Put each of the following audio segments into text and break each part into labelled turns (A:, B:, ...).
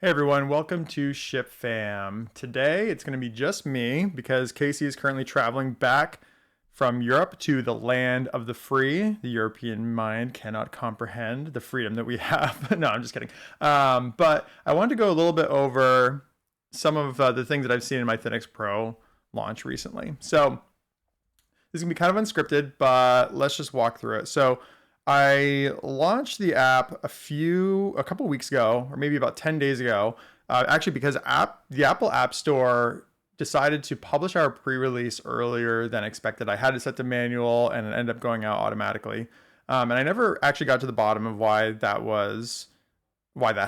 A: Hey everyone, welcome to Ship Fam. Today it's going to be just me because Casey is currently traveling back from Europe to the land of the free. The European mind cannot comprehend the freedom that we have. No, I'm just kidding. But I wanted to go a little bit over some of the things that I've seen in my Thenics Pro launch recently. So this is going to be kind of unscripted, but let's just walk through it. So I launched the app a couple weeks ago, or maybe about 10 days ago, actually because the Apple App Store decided to publish our pre-release earlier than expected. I had it set to manual and it ended up going out automatically. And I never actually got to the bottom of why that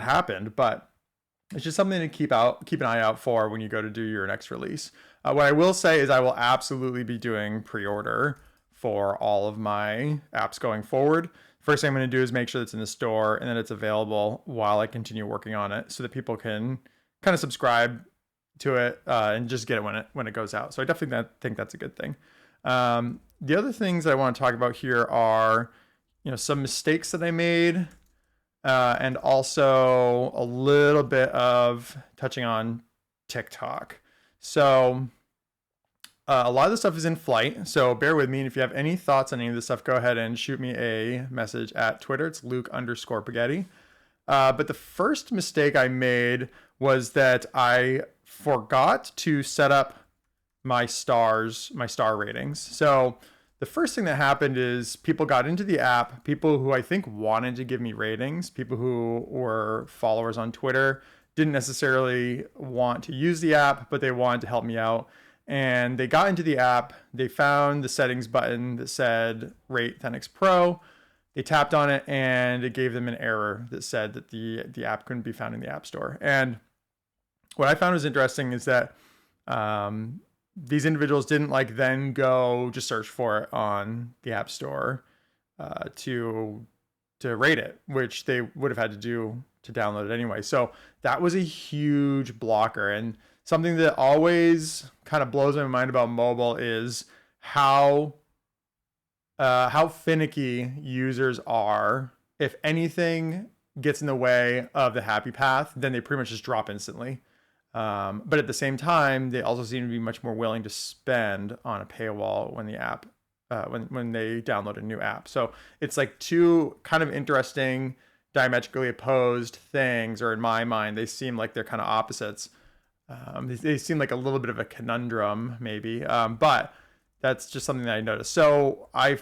A: happened, but it's just something to keep an eye out for when you go to do your next release. What I will say is I will absolutely be doing pre-order for all of my apps going forward. First thing I'm going to do is make sure it's in the store and that it's available while I continue working on it so that people can kind of subscribe to it and just get it when it goes out. So I definitely think that's a good thing. The other things that I want to talk about here are, some mistakes that I made and also a little bit of touching on TikTok. So a lot of the stuff is in flight, so bear with me. And if you have any thoughts on any of this stuff, go ahead and shoot me a message at Twitter. It's Luke_Spaghetti. But the first mistake I made was that I forgot to set up my star ratings. So the first thing that happened is people got into the app, people who I think wanted to give me ratings, people who were followers on Twitter, didn't necessarily want to use the app, but they wanted to help me out. And they got into the app, they found the settings button that said rate Thenics Pro. They tapped on it and it gave them an error that said that the app couldn't be found in the App Store. And what I found was interesting is that these individuals didn't then go just search for it on the App Store to rate it, which they would have had to do to download it anyway. So that was a huge blocker. And something that always kind of blows my mind about mobile is how finicky users are. If anything gets in the way of the happy path, then they pretty much just drop instantly. But at the same time, they also seem to be much more willing to spend on a paywall when the app when they download a new app. So it's like two kind of interesting, diametrically opposed things, or in my mind, they seem like they're kind of opposites. They seem like a little bit of a conundrum, maybe, but that's just something that I noticed. So I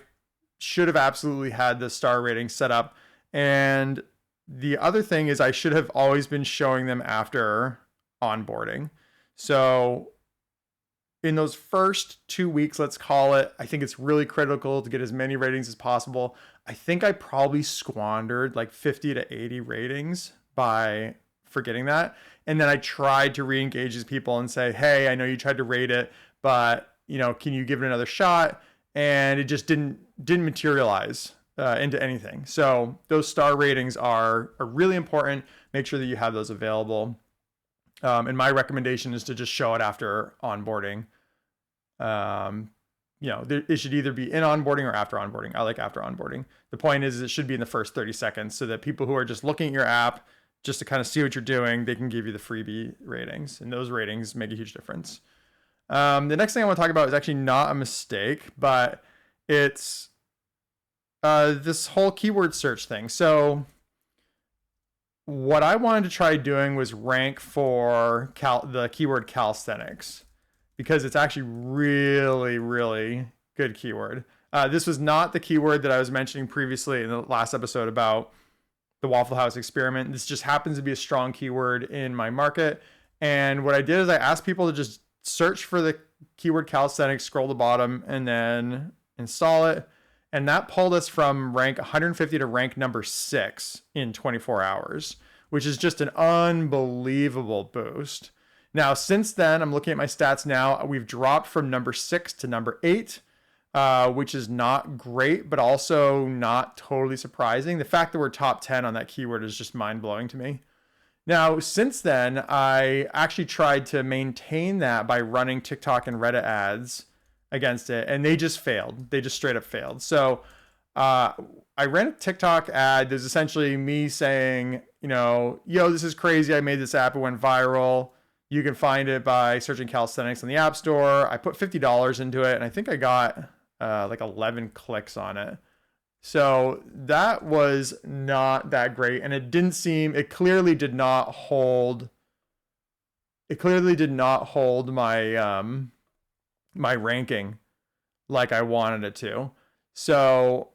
A: should have absolutely had the star rating set up. And the other thing is I should have always been showing them after onboarding. So in those first 2 weeks, let's call it, I think it's really critical to get as many ratings as possible. I think I probably squandered like 50 to 80 ratings by forgetting that. And then I tried to re-engage these people and say, hey, I know you tried to rate it, but can you give it another shot? And it just didn't materialize into anything. So those star ratings are really important. Make sure that you have those available. And my recommendation is to just show it after onboarding. It should either be in onboarding or after onboarding. I like after onboarding. The point is it should be in the first 30 seconds so that people who are just looking at your app just to kind of see what you're doing, they can give you the freebie ratings. And those ratings make a huge difference. The next thing I want to talk about is actually not a mistake, but it's this whole keyword search thing. So what I wanted to try doing was rank for the keyword calisthenics, because it's actually really, really good keyword. This was not the keyword that I was mentioning previously in the last episode about the Waffle House experiment. This just happens to be a strong keyword in my market. And what I did is I asked people to just search for the keyword calisthenics, scroll to the bottom, and then install it. And that pulled us from rank 150 to rank number 6 in 24 hours, which is just an unbelievable boost. Now, since then, I'm looking at my stats now. We've dropped from number 6 to number 8. Which is not great, but also not totally surprising. The fact that we're top 10 on that keyword is just mind-blowing to me. Now, since then, I actually tried to maintain that by running TikTok and Reddit ads against it, and they just failed. They just straight up failed. So I ran a TikTok ad. There's essentially me saying, yo, this is crazy. I made this app. It went viral. You can find it by searching calisthenics in the App Store. I put $50 into it, and I think I got like 11 clicks on it. So that was not that great. And it clearly did not hold my my ranking like I wanted it to. So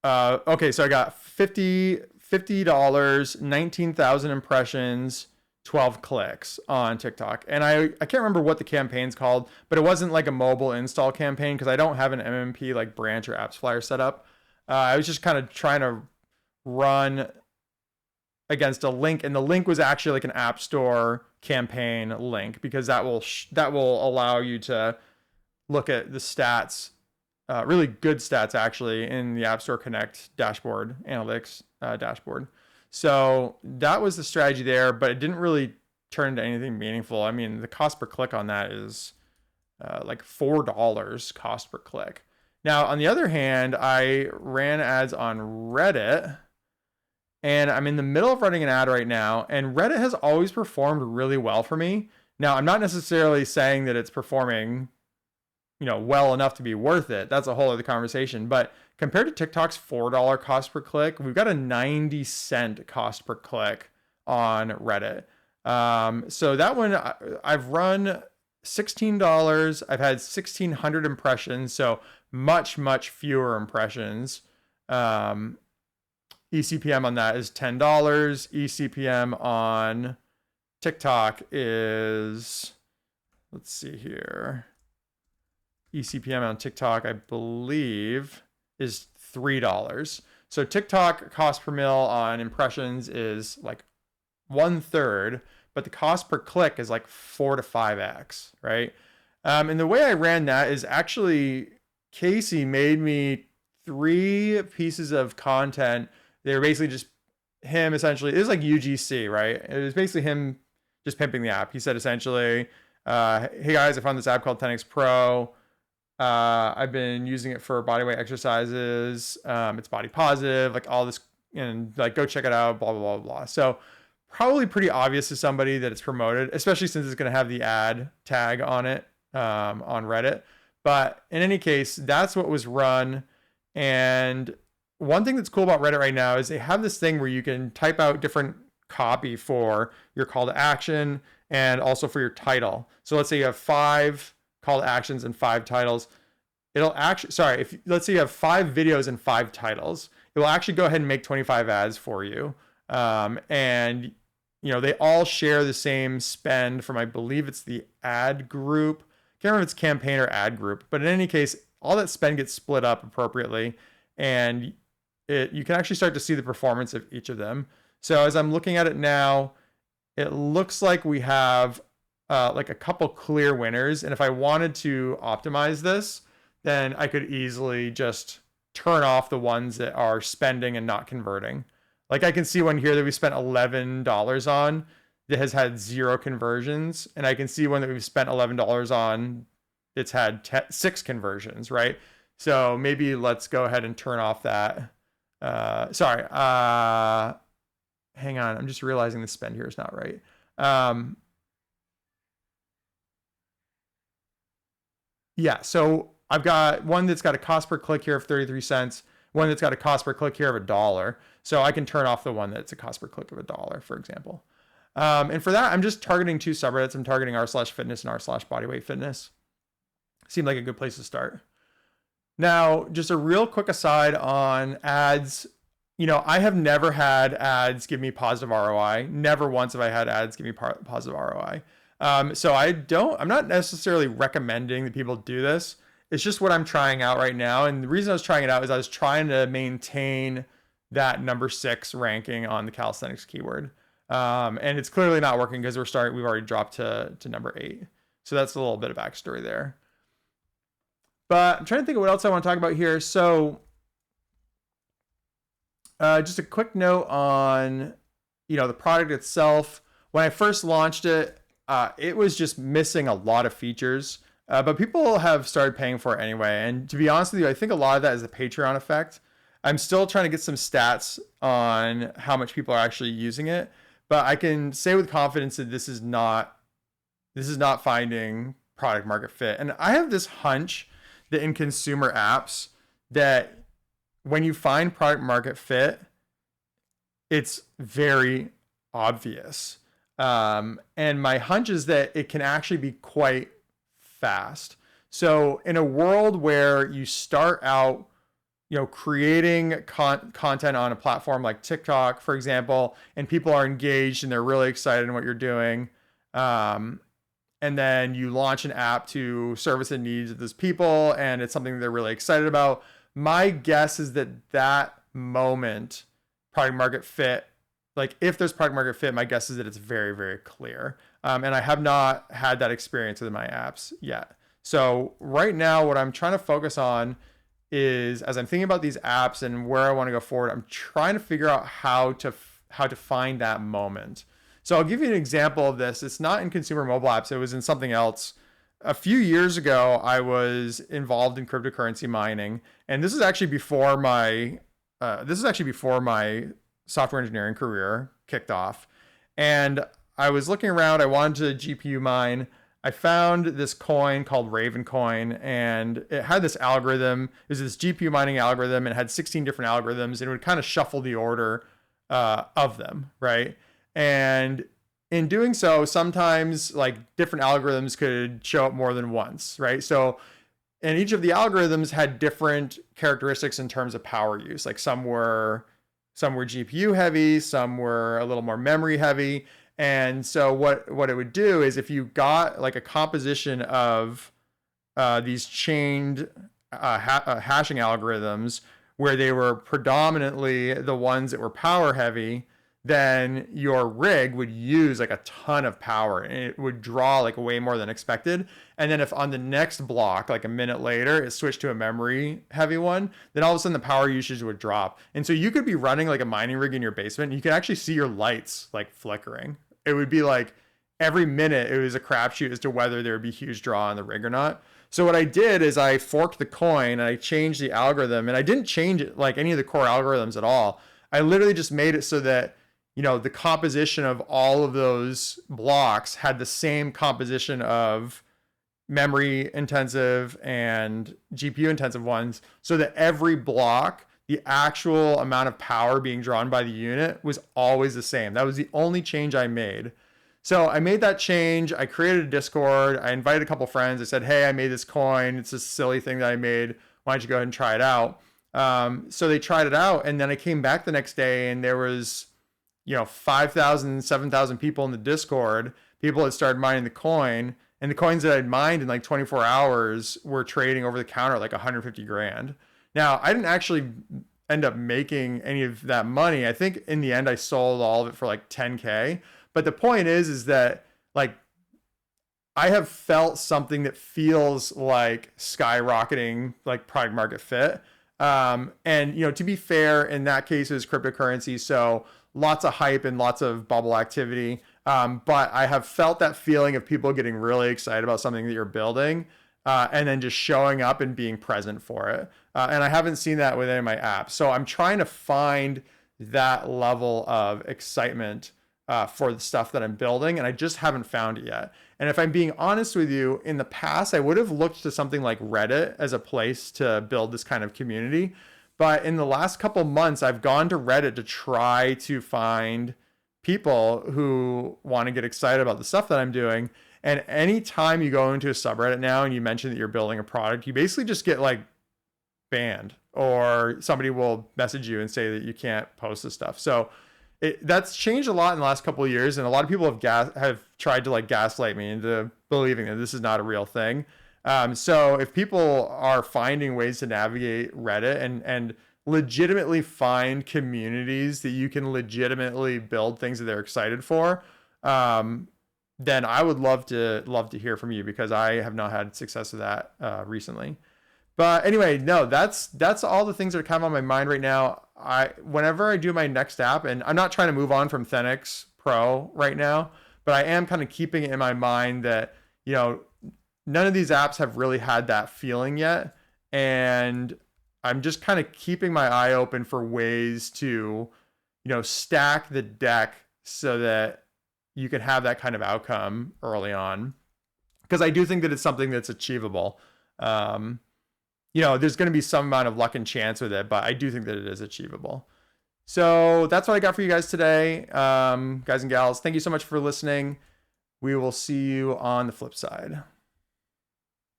A: okay, so I got $50, 19,000 impressions, 12 clicks on TikTok. And I can't remember what the campaign's called, but it wasn't like a mobile install campaign because I don't have an MMP like branch or apps flyer set up. I was just kind of trying to run against a link, and the link was actually like an App Store campaign link because that will allow you to look at the stats, really good stats actually, in the App Store Connect dashboard, analytics dashboard. So that was the strategy there, but it didn't really turn into anything meaningful. I mean, the cost per click on that is like $4 cost per click. Now, on the other hand, I ran ads on Reddit, and I'm in the middle of running an ad right now, and Reddit has always performed really well for me. Now, I'm not necessarily saying that it's performing, well enough to be worth it. That's a whole other conversation. But compared to TikTok's $4 cost per click, we've got a 90-cent cost per click on Reddit. So that one, I've run $16. I've had 1,600 impressions, so much, much fewer impressions. eCPM on that is $10. eCPM on TikTok is, let's see here. eCPM on TikTok, I believe, is $3. So TikTok cost per mil on impressions is like 1/3, but the cost per click is like 4 to 5x, right? And the way I ran that is actually Casey made me 3 pieces of content. They were basically just him essentially. It was like UGC, right? It was basically him just pimping the app. He said essentially, hey guys, I found this app called Thenics Pro. I've been using it for bodyweight exercises. It's body positive, like all this, and like go check it out, blah, blah, blah, blah. So probably pretty obvious to somebody that it's promoted, especially since it's going to have the ad tag on it on Reddit. But in any case, that's what was run. And one thing that's cool about Reddit right now is they have this thing where you can type out different copy for your call to action and also for your title. So let's say you have 5 call to actions and 5 titles. It'll actually, let's say you have 5 videos and 5 titles, it will actually go ahead and make 25 ads for you. And they all share the same spend from, I believe it's the ad group. Can't remember if it's campaign or ad group, but in any case, all that spend gets split up appropriately, and you can actually start to see the performance of each of them. So as I'm looking at it now, it looks like we have like a couple clear winners. And if I wanted to optimize this, then I could easily just turn off the ones that are spending and not converting. Like I can see one here that we spent $11 on that has had 0 conversions. And I can see one that we've spent $11 on that's had 6 conversions, right? So maybe let's go ahead and turn off that. Hang on. I'm just realizing the spend here is not right. Yeah, so I've got one that's got a cost per click here of 33 cents, one that's got a cost per click here of $1. So I can turn off the one that's a cost per click of $1, for example. And for that, I'm just targeting 2 subreddits. I'm targeting r/fitness and r/bodyweight fitness. Seemed like a good place to start. Now, just a real quick aside on ads. I have never had ads give me positive ROI. Never once have I had ads give me positive ROI. So I'm not necessarily recommending that people do this. It's just what I'm trying out right now. And the reason I was trying it out is I was trying to maintain that number 6 ranking on the calisthenics keyword. And it's clearly not working because we've already dropped to number 8. So that's a little bit of backstory there. But I'm trying to think of what else I want to talk about here. So just a quick note on, the product itself. When I first launched it, it was just missing a lot of features, but people have started paying for it anyway. And to be honest with you, I think a lot of that is the Patreon effect. I'm still trying to get some stats on how much people are actually using it, but I can say with confidence that this is not finding product market fit. And I have this hunch that in consumer apps that when you find product market fit, it's very obvious. And my hunch is that it can actually be quite fast. So in a world where you start out, creating content on a platform like TikTok, for example, and people are engaged and they're really excited in what you're doing, and then you launch an app to service the needs of those people, and it's something they're really excited about. My guess is that moment, product market fit, like if there's product market fit, my guess is that it's very, very clear. And I have not had that experience with my apps yet. So right now, what I'm trying to focus on is, as I'm thinking about these apps and where I want to go forward, I'm trying to figure out how to find that moment. So I'll give you an example of this. It's not in consumer mobile apps. It was in something else. A few years ago, I was involved in cryptocurrency mining, and this is actually before my software engineering career kicked off. And I was looking around. I wanted to GPU mine. I found this coin called Raven Coin, and it had this algorithm. It was this GPU mining algorithm, and it had 16 different algorithms, and it would kind of shuffle the order of them, right? And in doing so, sometimes like different algorithms could show up more than once, right? So, and each of the algorithms had different characteristics in terms of power use. Like some were GPU heavy, some were a little more memory heavy. And so what it would do is if you got like a composition of these chained hashing algorithms where they were predominantly the ones that were power heavy, then your rig would use like a ton of power and it would draw like way more than expected. And then if on the next block, like a minute later, it switched to a memory heavy one, then all of a sudden the power usage would drop. And so you could be running like a mining rig in your basement and you could actually see your lights like flickering. It would be like every minute it was a crapshoot as to whether there would be huge draw on the rig or not. So what I did is I forked the coin and I changed the algorithm, and I didn't change it like any of the core algorithms at all. I literally just made it so that the composition of all of those blocks had the same composition of memory intensive and GPU intensive ones, so that every block, the actual amount of power being drawn by the unit was always the same. That was the only change I made. So I made that change. I created a Discord. I invited a couple friends. I said, hey, I made this coin. It's a silly thing that I made. Why don't you go ahead and try it out? So they tried it out. And then I came back the next day and there was 5,000, 7,000 people in the Discord. People had started mining the coin, and the coins that I'd mined in like 24 hours were trading over the counter at like 150 grand. Now, I didn't actually end up making any of that money. I think in the end I sold all of it for like 10K. But the point is that like I have felt something that feels like skyrocketing like product market fit. And to be fair, in that case it was cryptocurrency, so lots of hype and lots of bubble activity. But I have felt that feeling of people getting really excited about something that you're building, and then just showing up and being present for it. And I haven't seen that with any of my apps. So I'm trying to find that level of excitement for the stuff that I'm building, and I just haven't found it yet. And if I'm being honest with you, in the past, I would have looked to something like Reddit as a place to build this kind of community. But in the last couple months, I've gone to Reddit to try to find people who want to get excited about the stuff that I'm doing. And anytime you go into a subreddit now and you mention that you're building a product, you basically just get like banned, or somebody will message you and say that you can't post this stuff. So that's changed a lot in the last couple of years, and a lot of people have tried to like gaslight me into believing that this is not a real thing. So if people are finding ways to navigate Reddit and legitimately find communities that you can legitimately build things that they're excited for, then I would love to hear from you, because I have not had success with that recently. But anyway, no, that's all the things that are kind of on my mind right now. Whenever I do my next app, and I'm not trying to move on from Thenics Pro right now, but I am kind of keeping it in my mind that, none of these apps have really had that feeling yet. And I'm just kind of keeping my eye open for ways to, stack the deck so that you can have that kind of outcome early on. Because I do think that it's something that's achievable. There's going to be some amount of luck and chance with it, but I do think that it is achievable. So that's what I got for you guys today. Guys and gals, thank you so much for listening. We will see you on the flip side.